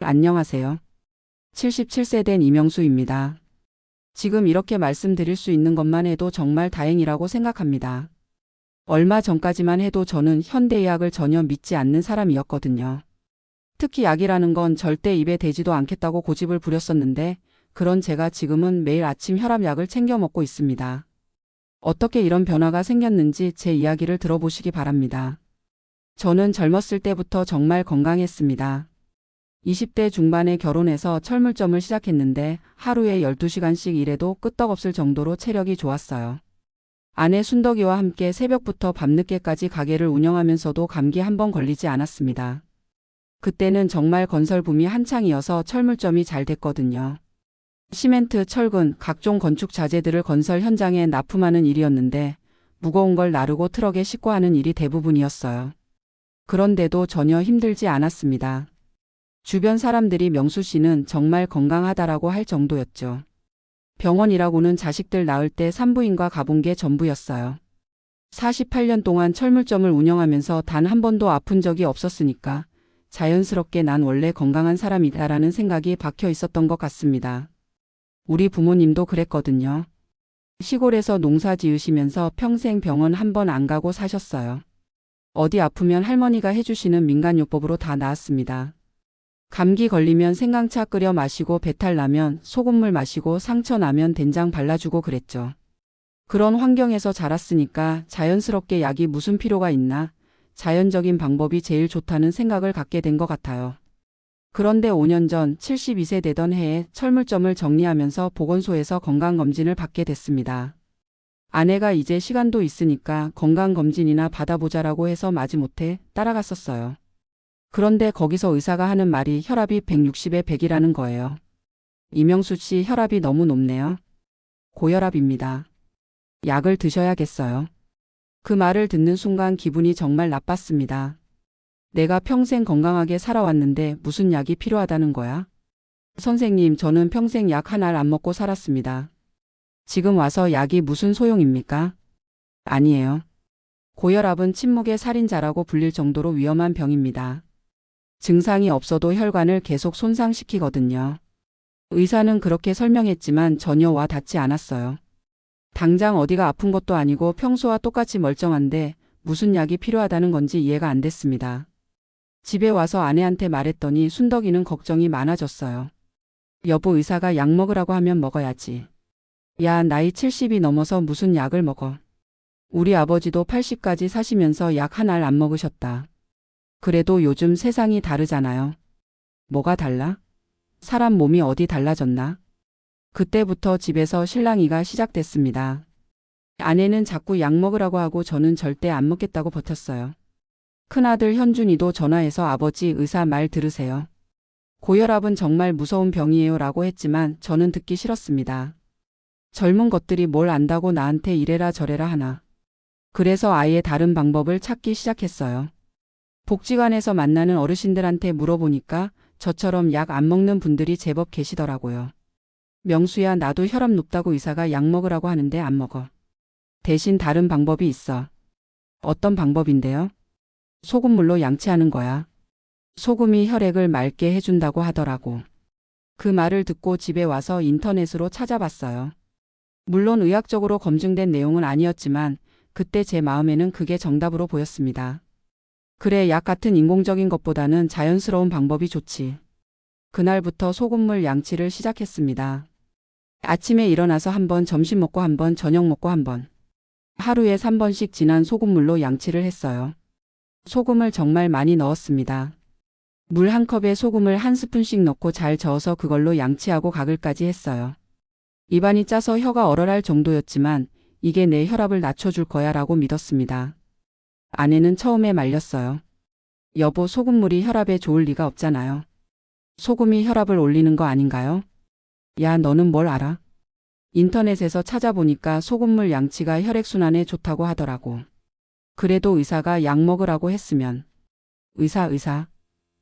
안녕하세요. 77세 된 이명수입니다. 지금 이렇게 말씀드릴 수 있는 것만 해도 정말 다행이라고 생각합니다. 얼마 전까지만 해도 저는 현대의학을 전혀 믿지 않는 사람이었거든요. 특히 약이라는 건 절대 입에 대지도 않겠다고 고집을 부렸었는데 그런 제가 지금은 매일 아침 혈압약을 챙겨 먹고 있습니다. 어떻게 이런 변화가 생겼는지 제 이야기를 들어보시기 바랍니다. 저는 젊었을 때부터 정말 건강했습니다. 20대 중반에 결혼해서 철물점을 시작했는데 하루에 12시간씩 일해도 끄떡없을 정도로 체력이 좋았어요. 아내 순덕이와 함께 새벽부터 밤늦게까지 가게를 운영하면서도 감기 한 번 걸리지 않았습니다. 그때는 정말 건설 붐이 한창이어서 철물점이 잘 됐거든요. 시멘트, 철근, 각종 건축 자재들을 건설 현장에 납품하는 일이었는데 무거운 걸 나르고 트럭에 싣고 하는 일이 대부분이었어요. 그런데도 전혀 힘들지 않았습니다. 주변 사람들이 명수 씨는 정말 건강하다라고 할 정도였죠. 병원이라고는 자식들 낳을 때 산부인과 가본 게 전부였어요. 48년 동안 철물점을 운영하면서 단 한 번도 아픈 적이 없었으니까 자연스럽게 난 원래 건강한 사람이다라는 생각이 박혀 있었던 것 같습니다. 우리 부모님도 그랬거든요. 시골에서 농사 지으시면서 평생 병원 한 번 안 가고 사셨어요. 어디 아프면 할머니가 해주시는 민간요법으로 다 나았습니다. 감기 걸리면 생강차 끓여 마시고 배탈 나면 소금물 마시고 상처 나면 된장 발라주고 그랬죠. 그런 환경에서 자랐으니까 자연스럽게 약이 무슨 필요가 있나, 자연적인 방법이 제일 좋다는 생각을 갖게 된 것 같아요. 그런데 5년 전 72세 되던 해에 철물점을 정리하면서 보건소에서 건강검진을 받게 됐습니다. 아내가 이제 시간도 있으니까 건강검진이나 받아보자라고 해서 마지못해 따라갔었어요. 그런데 거기서 의사가 하는 말이 혈압이 160에 100이라는 거예요. 이명수 씨 혈압이 너무 높네요. 고혈압입니다. 약을 드셔야겠어요. 그 말을 듣는 순간 기분이 정말 나빴습니다. 내가 평생 건강하게 살아왔는데 무슨 약이 필요하다는 거야? 선생님, 저는 평생 약 하나를 안 먹고 살았습니다. 지금 와서 약이 무슨 소용입니까? 아니에요. 고혈압은 침묵의 살인자라고 불릴 정도로 위험한 병입니다. 증상이 없어도 혈관을 계속 손상시키거든요. 의사는 그렇게 설명했지만 전혀 와 닿지 않았어요. 당장 어디가 아픈 것도 아니고 평소와 똑같이 멀쩡한데 무슨 약이 필요하다는 건지 이해가 안 됐습니다. 집에 와서 아내한테 말했더니 순덕이는 걱정이 많아졌어요. 여보, 의사가 약 먹으라고 하면 먹어야지. 야, 나이 70이 넘어서 무슨 약을 먹어. 우리 아버지도 80까지 사시면서 약 하나를 안 먹으셨다. 그래도 요즘 세상이 다르잖아요. 뭐가 달라? 사람 몸이 어디 달라졌나? 그때부터 집에서 실랑이가 시작됐습니다. 아내는 자꾸 약 먹으라고 하고 저는 절대 안 먹겠다고 버텼어요. 큰아들 현준이도 전화해서 아버지, 의사 말 들으세요. 고혈압은 정말 무서운 병이에요 라고 했지만 저는 듣기 싫었습니다. 젊은 것들이 뭘 안다고 나한테 이래라 저래라 하나. 그래서 아예 다른 방법을 찾기 시작했어요. 복지관에서 만나는 어르신들한테 물어보니까 저처럼 약 안 먹는 분들이 제법 계시더라고요. 명수야, 나도 혈압 높다고 의사가 약 먹으라고 하는데 안 먹어. 대신 다른 방법이 있어. 어떤 방법인데요? 소금물로 양치하는 거야. 소금이 혈액을 맑게 해준다고 하더라고. 그 말을 듣고 집에 와서 인터넷으로 찾아봤어요. 물론 의학적으로 검증된 내용은 아니었지만 그때 제 마음에는 그게 정답으로 보였습니다. 그래, 약 같은 인공적인 것보다는 자연스러운 방법이 좋지. 그날부터 소금물 양치를 시작했습니다. 아침에 일어나서 한 번, 점심 먹고 한 번, 저녁 먹고 한 번. 하루에 3번씩 진한 소금물로 양치를 했어요. 소금을 정말 많이 넣었습니다. 물 한 컵에 소금을 한 스푼씩 넣고 잘 저어서 그걸로 양치하고 가글까지 했어요. 입안이 짜서 혀가 얼얼할 정도였지만 이게 내 혈압을 낮춰줄 거야 라고 믿었습니다. 아내는 처음에 말렸어요. 여보, 소금물이 혈압에 좋을 리가 없잖아요. 소금이 혈압을 올리는 거 아닌가요? 야, 너는 뭘 알아? 인터넷에서 찾아보니까 소금물 양치가 혈액순환에 좋다고 하더라고. 그래도 의사가 약 먹으라고 했으면.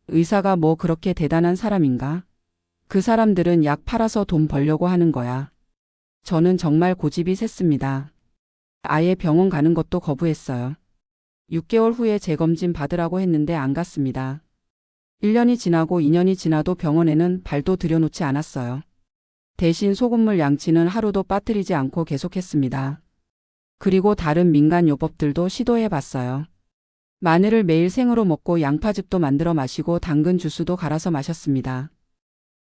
의사가 뭐 그렇게 대단한 사람인가? 그 사람들은 약 팔아서 돈 벌려고 하는 거야. 저는 정말 고집이 셌습니다. 아예 병원 가는 것도 거부했어요. 6개월 후에 재검진 받으라고 했는데 안 갔습니다. 1년이 지나고 2년이 지나도 병원에는 발도 들여놓지 않았어요. 대신 소금물 양치는 하루도 빠뜨리지 않고 계속했습니다. 그리고 다른 민간 요법들도 시도해봤어요. 마늘을 매일 생으로 먹고 양파즙도 만들어 마시고 당근 주스도 갈아서 마셨습니다.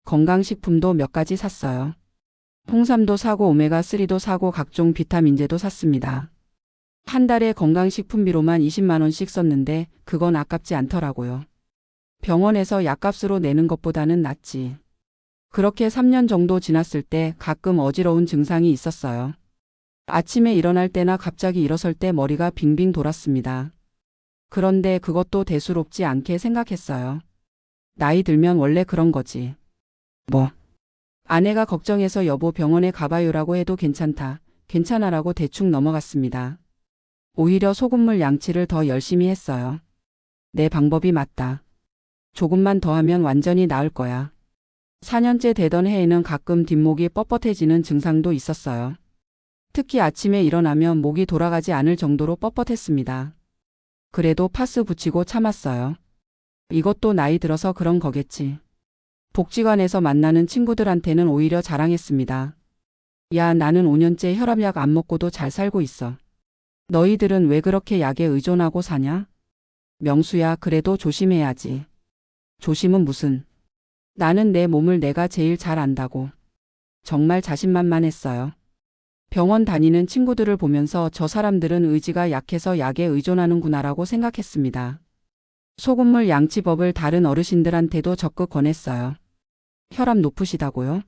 건강식품도 몇 가지 샀어요. 홍삼도 사고 오메가3도 사고 각종 비타민제도 샀습니다. 한 달에 건강식품비로만 20만 원씩 썼는데 그건 아깝지 않더라고요. 병원에서 약값으로 내는 것보다는 낫지. 그렇게 3년 정도 지났을 때 가끔 어지러운 증상이 있었어요. 아침에 일어날 때나 갑자기 일어설 때 머리가 빙빙 돌았습니다. 그런데 그것도 대수롭지 않게 생각했어요. 나이 들면 원래 그런 거지. 아내가 걱정해서 여보 병원에 가봐요라고 해도 괜찮아라고 대충 넘어갔습니다. 오히려 소금물 양치를 더 열심히 했어요. 내 방법이 맞다. 조금만 더 하면 완전히 나을 거야. 4년째 되던 해에는 가끔 뒷목이 뻣뻣해지는 증상도 있었어요. 특히 아침에 일어나면 목이 돌아가지 않을 정도로 뻣뻣했습니다. 그래도 파스 붙이고 참았어요. 이것도 나이 들어서 그런 거겠지. 복지관에서 만나는 친구들한테는 오히려 자랑했습니다. 야, 나는 5년째 혈압약 안 먹고도 잘 살고 있어. 너희들은 왜 그렇게 약에 의존하고 사냐? 명수야, 그래도 조심해야지. 조심은 무슨. 나는 내 몸을 내가 제일 잘 안다고. 정말 자신만만했어요. 병원 다니는 친구들을 보면서 저 사람들은 의지가 약해서 약에 의존하는구나라고 생각했습니다. 소금물 양치법을 다른 어르신들한테도 적극 권했어요. 혈압 높으시다고요?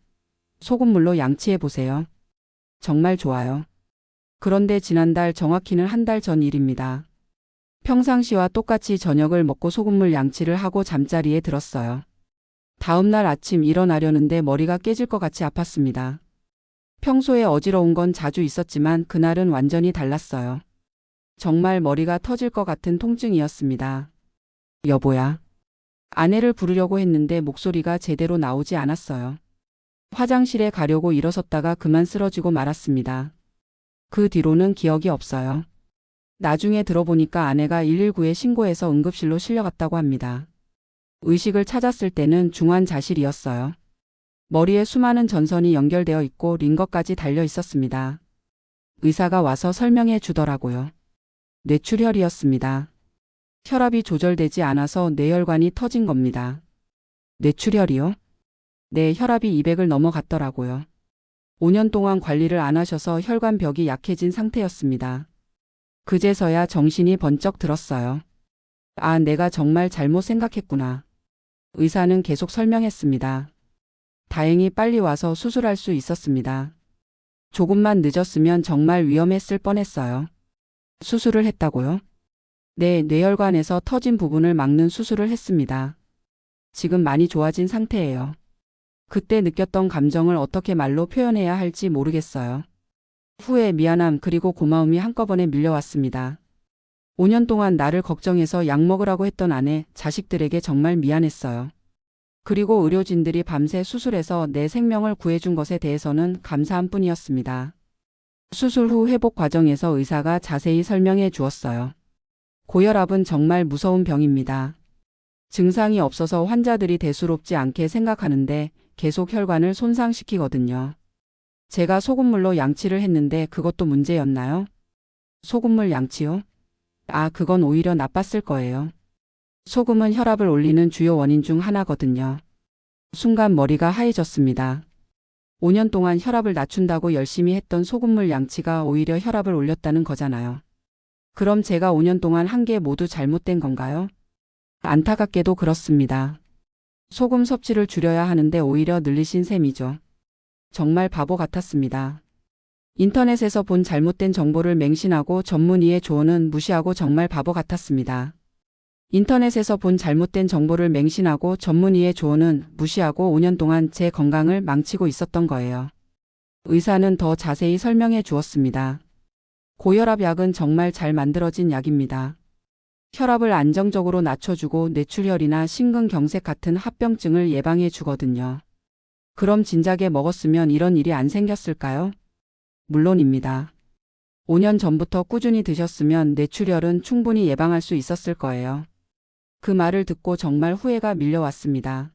소금물로 양치해보세요. 정말 좋아요. 그런데 지난달, 정확히는 한 달 전 일입니다. 평상시와 똑같이 저녁을 먹고 소금물 양치를 하고 잠자리에 들었어요. 다음날 아침 일어나려는데 머리가 깨질 것 같이 아팠습니다. 평소에 어지러운 건 자주 있었지만 그날은 완전히 달랐어요. 정말 머리가 터질 것 같은 통증이었습니다. 여보야. 아내를 부르려고 했는데 목소리가 제대로 나오지 않았어요. 화장실에 가려고 일어섰다가 그만 쓰러지고 말았습니다. 그 뒤로는 기억이 없어요. 나중에 들어보니까 아내가 119에 신고해서 응급실로 실려갔다고 합니다. 의식을 찾았을 때는 중환자실이었어요. 머리에 수많은 전선이 연결되어 있고 링거까지 달려 있었습니다. 의사가 와서 설명해 주더라고요. 뇌출혈이었습니다. 혈압이 조절되지 않아서 뇌혈관이 터진 겁니다. 뇌출혈이요? 네, 혈압이 200을 넘어갔더라고요. 5년 동안 관리를 안 하셔서 혈관벽이 약해진 상태였습니다. 그제서야 정신이 번쩍 들었어요. 아, 내가 정말 잘못 생각했구나. 의사는 계속 설명했습니다. 다행히 빨리 와서 수술할 수 있었습니다. 조금만 늦었으면 정말 위험했을 뻔했어요. 수술을 했다고요? 네, 뇌혈관에서 터진 부분을 막는 수술을 했습니다. 지금 많이 좋아진 상태예요. 그때 느꼈던 감정을 어떻게 말로 표현해야 할지 모르겠어요. 후회, 미안함 그리고 고마움이 한꺼번에 밀려왔습니다. 5년 동안 나를 걱정해서 약 먹으라고 했던 아내, 자식들에게 정말 미안했어요. 그리고 의료진들이 밤새 수술해서 내 생명을 구해준 것에 대해서는 감사한 뿐이었습니다. 수술 후 회복 과정에서 의사가 자세히 설명해 주었어요. 고혈압은 정말 무서운 병입니다. 증상이 없어서 환자들이 대수롭지 않게 생각하는데 계속 혈관을 손상시키거든요. 제가 소금물로 양치를 했는데 그것도 문제였나요? 소금물 양치요? 아, 그건 오히려 나빴을 거예요. 소금은 혈압을 올리는 주요 원인 중 하나거든요. 순간 머리가 하얘졌습니다. 5년 동안 혈압을 낮춘다고 열심히 했던 소금물 양치가 오히려 혈압을 올렸다는 거잖아요. 그럼 제가 5년 동안 한 게 모두 잘못된 건가요? 안타깝게도 그렇습니다. 소금 섭취를 줄여야 하는데 오히려 늘리신 셈이죠. 정말 바보 같았습니다. 인터넷에서 본 잘못된 정보를 맹신하고 전문의의 조언은 무시하고 정말 바보 같았습니다. 인터넷에서 본 잘못된 정보를 맹신하고 전문의의 조언은 무시하고 5년 동안 제 건강을 망치고 있었던 거예요. 의사는 더 자세히 설명해 주었습니다. 고혈압 약은 정말 잘 만들어진 약입니다. 혈압을 안정적으로 낮춰주고 뇌출혈이나 심근경색 같은 합병증을 예방해 주거든요. 그럼 진작에 먹었으면 이런 일이 안 생겼을까요? 물론입니다. 5년 전부터 꾸준히 드셨으면 뇌출혈은 충분히 예방할 수 있었을 거예요. 그 말을 듣고 정말 후회가 밀려왔습니다.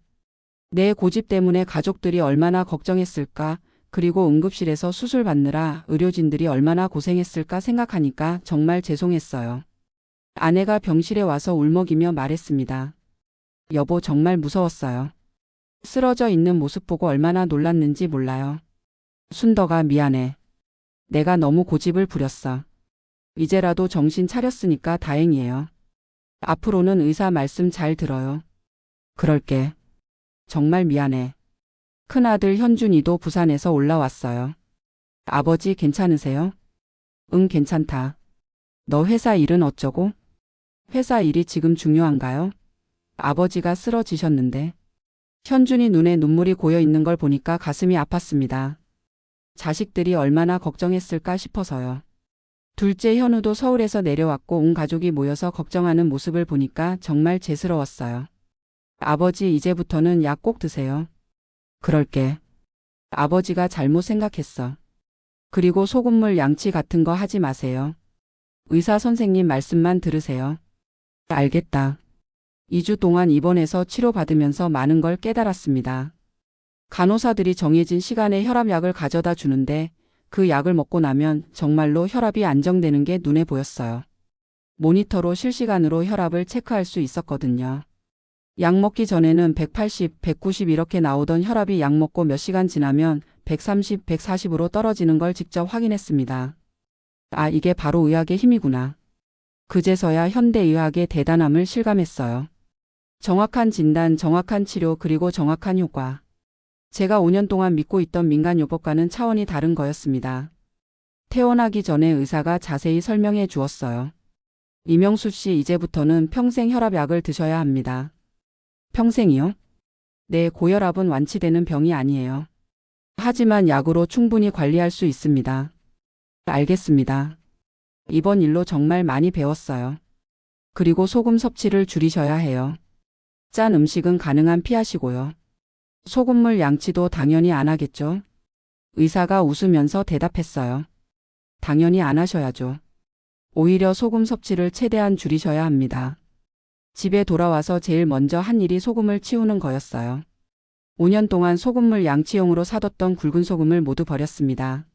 내 고집 때문에 가족들이 얼마나 걱정했을까, 그리고 응급실에서 수술 받느라 의료진들이 얼마나 고생했을까 생각하니까 정말 죄송했어요. 아내가 병실에 와서 울먹이며 말했습니다. 여보, 정말 무서웠어요. 쓰러져 있는 모습 보고 얼마나 놀랐는지 몰라요. 순덕아, 미안해. 내가 너무 고집을 부렸어. 이제라도 정신 차렸으니까 다행이에요. 앞으로는 의사 말씀 잘 들어요. 그럴게. 정말 미안해. 큰아들 현준이도 부산에서 올라왔어요. 아버지 괜찮으세요? 응, 괜찮다. 너 회사 일은 어쩌고? 회사 일이 지금 중요한가요? 아버지가 쓰러지셨는데. 현준이 눈에 눈물이 고여 있는 걸 보니까 가슴이 아팠습니다. 자식들이 얼마나 걱정했을까 싶어서요. 둘째 현우도 서울에서 내려왔고 온 가족이 모여서 걱정하는 모습을 보니까 정말 죄스러웠어요. 아버지, 이제부터는 약 꼭 드세요. 그럴게. 아버지가 잘못 생각했어. 그리고 소금물 양치 같은 거 하지 마세요. 의사 선생님 말씀만 들으세요. 알겠다. 2주 동안 입원해서 치료받으면서 많은 걸 깨달았습니다. 간호사들이 정해진 시간에 혈압약을 가져다 주는데 그 약을 먹고 나면 정말로 혈압이 안정되는 게 눈에 보였어요. 모니터로 실시간으로 혈압을 체크할 수 있었거든요. 약 먹기 전에는 180, 190 이렇게 나오던 혈압이 약 먹고 몇 시간 지나면 130, 140으로 떨어지는 걸 직접 확인했습니다. 아, 이게 바로 의학의 힘이구나. 그제서야 현대의학의 대단함을 실감했어요. 정확한 진단, 정확한 치료, 그리고 정확한 효과. 제가 5년 동안 믿고 있던 민간요법과는 차원이 다른 거였습니다. 퇴원하기 전에 의사가 자세히 설명해 주었어요. 이명수 씨, 이제부터는 평생 혈압약을 드셔야 합니다. 평생이요? 네, 고혈압은 완치되는 병이 아니에요. 하지만 약으로 충분히 관리할 수 있습니다. 알겠습니다. 이번 일로 정말 많이 배웠어요. 그리고 소금 섭취를 줄이셔야 해요. 짠 음식은 가능한 피하시고요. 소금물 양치도 당연히 안 하겠죠? 의사가 웃으면서 대답했어요. 당연히 안 하셔야죠. 오히려 소금 섭취를 최대한 줄이셔야 합니다. 집에 돌아와서 제일 먼저 한 일이 소금을 치우는 거였어요. 5년 동안 소금물 양치용으로 사뒀던 굵은 소금을 모두 버렸습니다.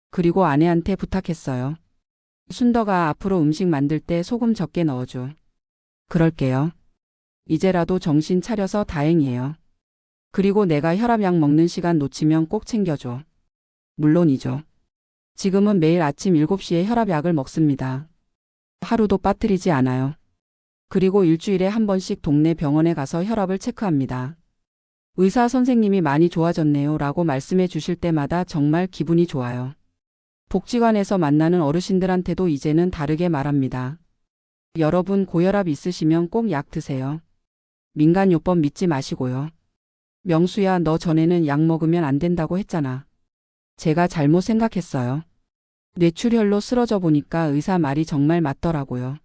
그리고 아내한테 부탁했어요. 순덕아, 앞으로 음식 만들 때 소금 적게 넣어줘. 그럴게요. 이제라도 정신 차려서 다행이에요. 그리고 내가 혈압약 먹는 시간 놓치면 꼭 챙겨줘. 물론이죠. 지금은 매일 아침 7시에 혈압약을 먹습니다. 하루도 빠뜨리지 않아요. 그리고 일주일에 한 번씩 동네 병원에 가서 혈압을 체크합니다. 의사 선생님이 많이 좋아졌네요 라고 말씀해 주실 때마다 정말 기분이 좋아요. 복지관에서 만나는 어르신들한테도 이제는 다르게 말합니다. 여러분, 고혈압 있으시면 꼭 약 드세요. 민간요법 믿지 마시고요. 명수야, 너 전에는 약 먹으면 안 된다고 했잖아. 제가 잘못 생각했어요. 뇌출혈로 쓰러져 보니까 의사 말이 정말 맞더라고요.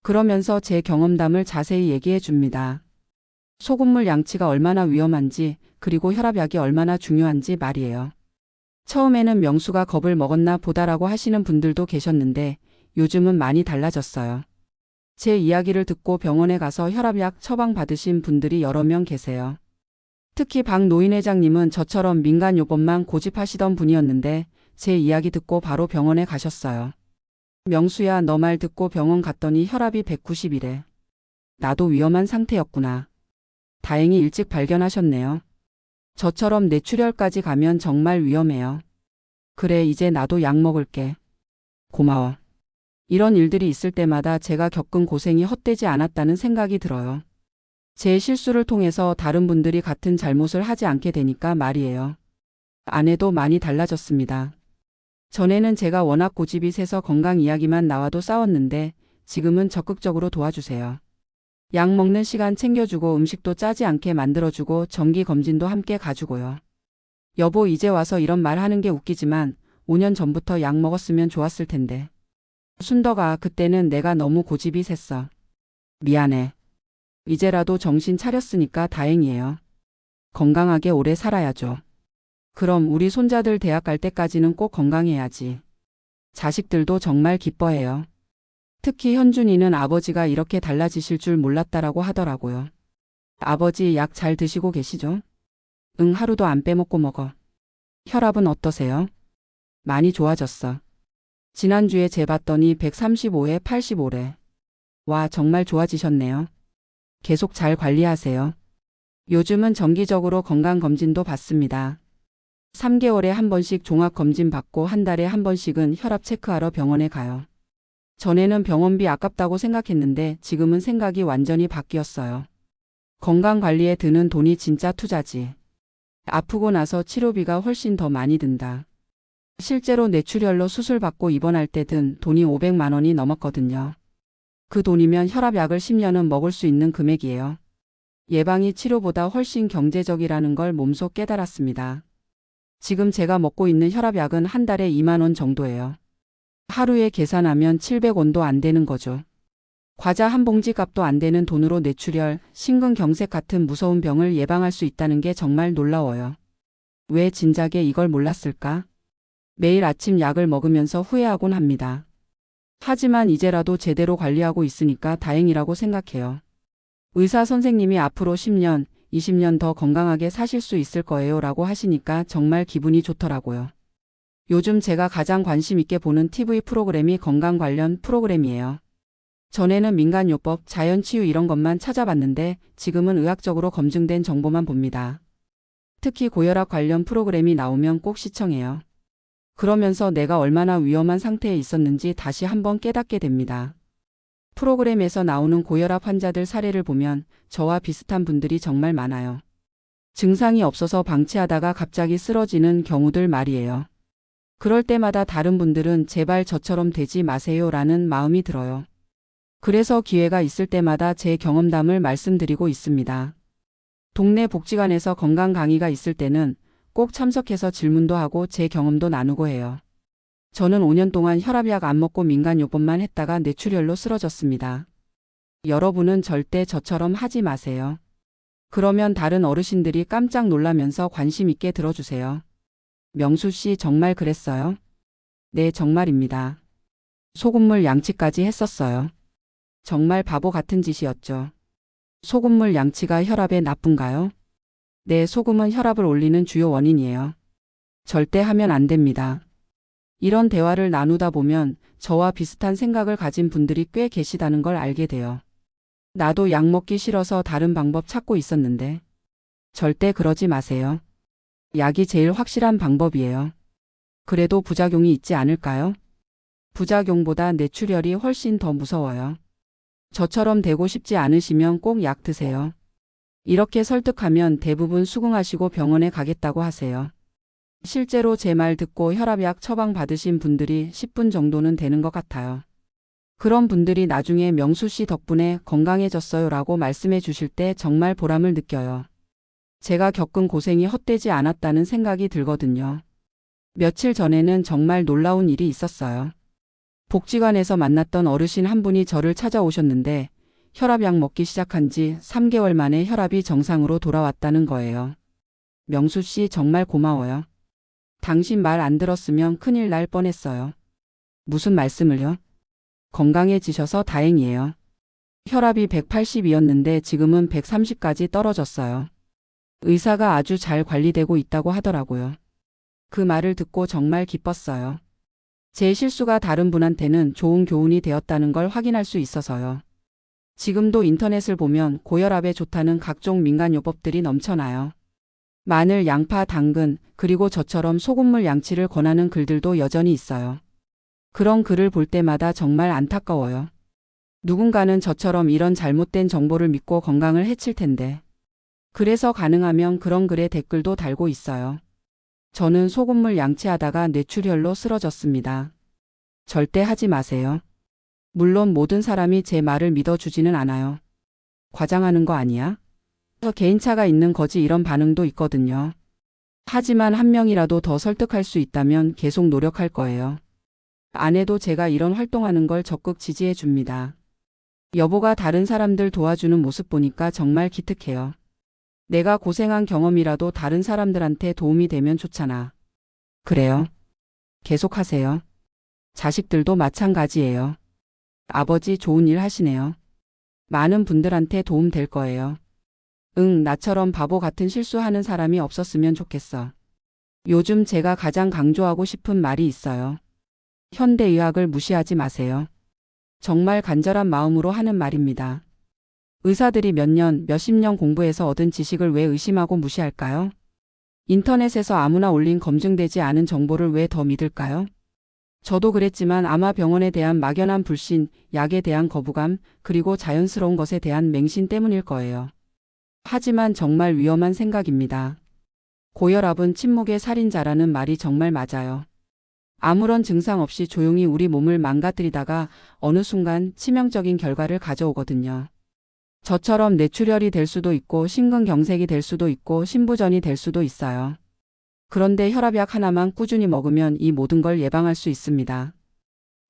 그러면서 제 경험담을 자세히 얘기해 줍니다. 소금물 양치가 얼마나 위험한지, 그리고 혈압약이 얼마나 중요한지 말이에요. 처음에는 명수가 겁을 먹었나 보다라고 하시는 분들도 계셨는데 요즘은 많이 달라졌어요. 제 이야기를 듣고 병원에 가서 혈압약 처방 받으신 분들이 여러 명 계세요. 특히 박 노인 회장님은 저처럼 민간요법만 고집하시던 분이었는데 제 이야기 듣고 바로 병원에 가셨어요. 명수야, 너 말 듣고 병원 갔더니 혈압이 190이래. 나도 위험한 상태였구나. 다행히 일찍 발견하셨네요. 저처럼 뇌출혈까지 가면 정말 위험해요. 그래, 이제 나도 약 먹을게. 고마워. 이런 일들이 있을 때마다 제가 겪은 고생이 헛되지 않았다는 생각이 들어요. 제 실수를 통해서 다른 분들이 같은 잘못을 하지 않게 되니까 말이에요. 아내도 많이 달라졌습니다. 전에는 제가 워낙 고집이 세서 건강 이야기만 나와도 싸웠는데 지금은 적극적으로 도와주세요. 약 먹는 시간 챙겨주고 음식도 짜지 않게 만들어주고 정기검진도 함께 가주고요. 여보, 이제 와서 이런 말 하는 게 웃기지만 5년 전부터 약 먹었으면 좋았을 텐데. 순덕아, 그때는 내가 너무 고집이 셌어. 미안해. 이제라도 정신 차렸으니까 다행이에요. 건강하게 오래 살아야죠. 그럼 우리 손자들 대학 갈 때까지는 꼭 건강해야지. 자식들도 정말 기뻐해요. 특히 현준이는 아버지가 이렇게 달라지실 줄 몰랐다라고 하더라고요. 아버지 약 잘 드시고 계시죠? 응, 하루도 안 빼먹고 먹어. 혈압은 어떠세요? 많이 좋아졌어. 지난주에 재봤더니 135에 85래. 와, 정말 좋아지셨네요. 계속 잘 관리하세요. 요즘은 정기적으로 건강검진도 받습니다. 3개월에 한 번씩 종합검진 받고 한 달에 한 번씩은 혈압 체크하러 병원에 가요. 전에는 병원비 아깝다고 생각했는데 지금은 생각이 완전히 바뀌었어요. 건강관리에 드는 돈이 진짜 투자지. 아프고 나서 치료비가 훨씬 더 많이 든다. 실제로 뇌출혈로 수술받고 입원할 때 든 돈이 500만 원이 넘었거든요. 그 돈이면 혈압약을 10년은 먹을 수 있는 금액이에요. 예방이 치료보다 훨씬 경제적이라는 걸 몸소 깨달았습니다. 지금 제가 먹고 있는 혈압약은 한 달에 2만 원 정도예요. 하루에 계산하면 700원도 안 되는 거죠. 과자 한 봉지 값도 안 되는 돈으로 뇌출혈, 심근경색 같은 무서운 병을 예방할 수 있다는 게 정말 놀라워요. 왜 진작에 이걸 몰랐을까? 매일 아침 약을 먹으면서 후회하곤 합니다. 하지만 이제라도 제대로 관리하고 있으니까 다행이라고 생각해요. 의사 선생님이 앞으로 10년, 20년 더 건강하게 사실 수 있을 거예요 라고 하시니까 정말 기분이 좋더라고요. 요즘 제가 가장 관심 있게 보는 TV 프로그램이 건강 관련 프로그램이에요. 전에는 민간요법, 자연치유 이런 것만 찾아봤는데 지금은 의학적으로 검증된 정보만 봅니다. 특히 고혈압 관련 프로그램이 나오면 꼭 시청해요. 그러면서 내가 얼마나 위험한 상태에 있었는지 다시 한번 깨닫게 됩니다. 프로그램에서 나오는 고혈압 환자들 사례를 보면 저와 비슷한 분들이 정말 많아요. 증상이 없어서 방치하다가 갑자기 쓰러지는 경우들 말이에요. 그럴 때마다 다른 분들은 제발 저처럼 되지 마세요라는 마음이 들어요. 그래서 기회가 있을 때마다 제 경험담을 말씀드리고 있습니다. 동네 복지관에서 건강 강의가 있을 때는 꼭 참석해서 질문도 하고 제 경험도 나누고 해요. 저는 5년 동안 혈압약 안 먹고 민간요법만 했다가 뇌출혈로 쓰러졌습니다. 여러분은 절대 저처럼 하지 마세요. 그러면 다른 어르신들이 깜짝 놀라면서 관심 있게 들어주세요. 명수 씨 정말 그랬어요? 네, 정말입니다. 소금물 양치까지 했었어요. 정말 바보 같은 짓이었죠. 소금물 양치가 혈압에 나쁜가요? 네, 소금은 혈압을 올리는 주요 원인이에요. 절대 하면 안 됩니다. 이런 대화를 나누다 보면 저와 비슷한 생각을 가진 분들이 꽤 계시다는 걸 알게 돼요. 나도 약 먹기 싫어서 다른 방법 찾고 있었는데. 절대 그러지 마세요. 약이 제일 확실한 방법이에요. 그래도 부작용이 있지 않을까요? 부작용보다 뇌출혈이 훨씬 더 무서워요. 저처럼 되고 싶지 않으시면 꼭 약 드세요. 이렇게 설득하면 대부분 수긍하시고 병원에 가겠다고 하세요. 실제로 제 말 듣고 혈압약 처방 받으신 분들이 10분 정도는 되는 것 같아요. 그런 분들이 나중에 명수 씨 덕분에 건강해졌어요 라고 말씀해 주실 때 정말 보람을 느껴요. 제가 겪은 고생이 헛되지 않았다는 생각이 들거든요. 며칠 전에는 정말 놀라운 일이 있었어요. 복지관에서 만났던 어르신 한 분이 저를 찾아오셨는데 혈압약 먹기 시작한 지 3개월 만에 혈압이 정상으로 돌아왔다는 거예요. 명수 씨 정말 고마워요. 당신 말 안 들었으면 큰일 날 뻔했어요. 무슨 말씀을요? 건강해지셔서 다행이에요. 혈압이 180이었는데 지금은 130까지 떨어졌어요. 의사가 아주 잘 관리되고 있다고 하더라고요. 그 말을 듣고 정말 기뻤어요. 제 실수가 다른 분한테는 좋은 교훈이 되었다는 걸 확인할 수 있어서요. 지금도 인터넷을 보면 고혈압에 좋다는 각종 민간요법들이 넘쳐나요. 마늘, 양파, 당근, 그리고 저처럼 소금물 양치를 권하는 글들도 여전히 있어요. 그런 글을 볼 때마다 정말 안타까워요. 누군가는 저처럼 이런 잘못된 정보를 믿고 건강을 해칠 텐데. 그래서 가능하면 그런 글에 댓글도 달고 있어요. 저는 소금물 양치하다가 뇌출혈로 쓰러졌습니다. 절대 하지 마세요. 물론 모든 사람이 제 말을 믿어주지는 않아요. 과장하는 거 아니야? 개인차가 있는 거지 이런 반응도 있거든요. 하지만 한 명이라도 더 설득할 수 있다면 계속 노력할 거예요. 아내도 제가 이런 활동하는 걸 적극 지지해 줍니다. 여보가 다른 사람들 도와주는 모습 보니까 정말 기특해요. 내가 고생한 경험이라도 다른 사람들한테 도움이 되면 좋잖아. 그래요. 계속하세요. 자식들도 마찬가지예요. 아버지 좋은 일 하시네요. 많은 분들한테 도움 될 거예요. 응, 나처럼 바보 같은 실수하는 사람이 없었으면 좋겠어. 요즘 제가 가장 강조하고 싶은 말이 있어요. 현대의학을 무시하지 마세요. 정말 간절한 마음으로 하는 말입니다. 의사들이 몇 년, 몇십 년 공부해서 얻은 지식을 왜 의심하고 무시할까요? 인터넷에서 아무나 올린 검증되지 않은 정보를 왜 더 믿을까요? 저도 그랬지만 아마 병원에 대한 막연한 불신, 약에 대한 거부감, 그리고 자연스러운 것에 대한 맹신 때문일 거예요. 하지만 정말 위험한 생각입니다. 고혈압은 침묵의 살인자라는 말이 정말 맞아요. 아무런 증상 없이 조용히 우리 몸을 망가뜨리다가 어느 순간 치명적인 결과를 가져오거든요. 저처럼 뇌출혈이 될 수도 있고 심근경색이 될 수도 있고 심부전이 될 수도 있어요. 그런데 혈압약 하나만 꾸준히 먹으면 이 모든 걸 예방할 수 있습니다.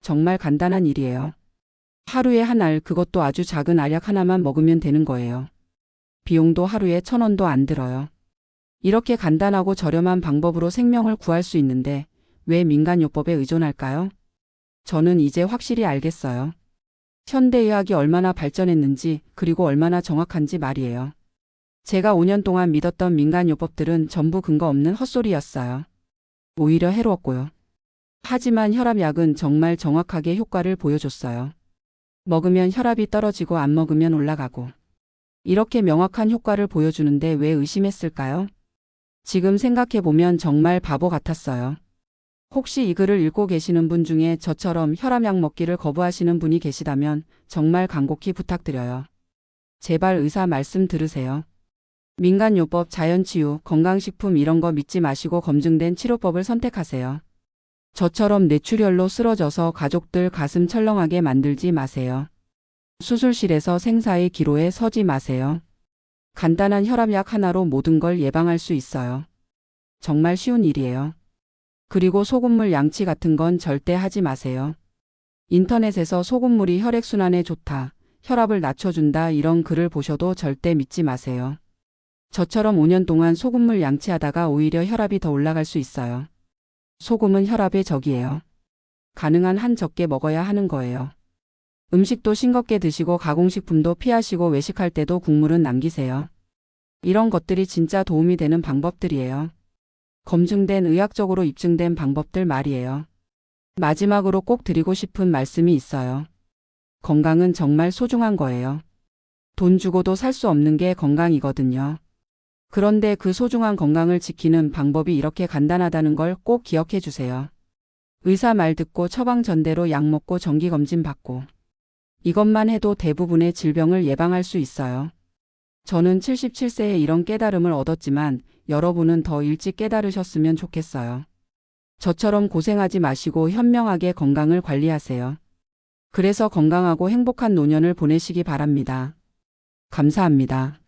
정말 간단한 일이에요. 하루에 한 알, 그것도 아주 작은 알약 하나만 먹으면 되는 거예요. 비용도 하루에 1,000원도 안 들어요. 이렇게 간단하고 저렴한 방법으로 생명을 구할 수 있는데 왜 민간요법에 의존할까요? 저는 이제 확실히 알겠어요. 현대의학이 얼마나 발전했는지 그리고 얼마나 정확한지 말이에요. 제가 5년 동안 믿었던 민간요법들은 전부 근거 없는 헛소리였어요. 오히려 해로웠고요. 하지만 혈압약은 정말 정확하게 효과를 보여줬어요. 먹으면 혈압이 떨어지고 안 먹으면 올라가고. 이렇게 명확한 효과를 보여주는데 왜 의심했을까요? 지금 생각해보면 정말 바보 같았어요. 혹시 이 글을 읽고 계시는 분 중에 저처럼 혈압약 먹기를 거부하시는 분이 계시다면 정말 간곡히 부탁드려요. 제발 의사 말씀 들으세요. 민간요법, 자연치유, 건강식품 이런 거 믿지 마시고 검증된 치료법을 선택하세요. 저처럼 뇌출혈로 쓰러져서 가족들 가슴 철렁하게 만들지 마세요. 수술실에서 생사의 기로에 서지 마세요. 간단한 혈압약 하나로 모든 걸 예방할 수 있어요. 정말 쉬운 일이에요. 그리고 소금물 양치 같은 건 절대 하지 마세요. 인터넷에서 소금물이 혈액순환에 좋다, 혈압을 낮춰준다 이런 글을 보셔도 절대 믿지 마세요. 저처럼 5년 동안 소금물 양치하다가 오히려 혈압이 더 올라갈 수 있어요. 소금은 혈압의 적이에요. 가능한 한 적게 먹어야 하는 거예요. 음식도 싱겁게 드시고 가공식품도 피하시고 외식할 때도 국물은 남기세요. 이런 것들이 진짜 도움이 되는 방법들이에요. 검증된 의학적으로 입증된 방법들 말이에요. 마지막으로 꼭 드리고 싶은 말씀이 있어요. 건강은 정말 소중한 거예요. 돈 주고도 살 수 없는 게 건강이거든요. 그런데 그 소중한 건강을 지키는 방법이 이렇게 간단하다는 걸 꼭 기억해 주세요. 의사 말 듣고 처방 전대로 약 먹고 정기검진 받고. 이것만 해도 대부분의 질병을 예방할 수 있어요. 저는 77세에 이런 깨달음을 얻었지만 여러분은 더 일찍 깨달으셨으면 좋겠어요. 저처럼 고생하지 마시고 현명하게 건강을 관리하세요. 그래서 건강하고 행복한 노년을 보내시기 바랍니다. 감사합니다.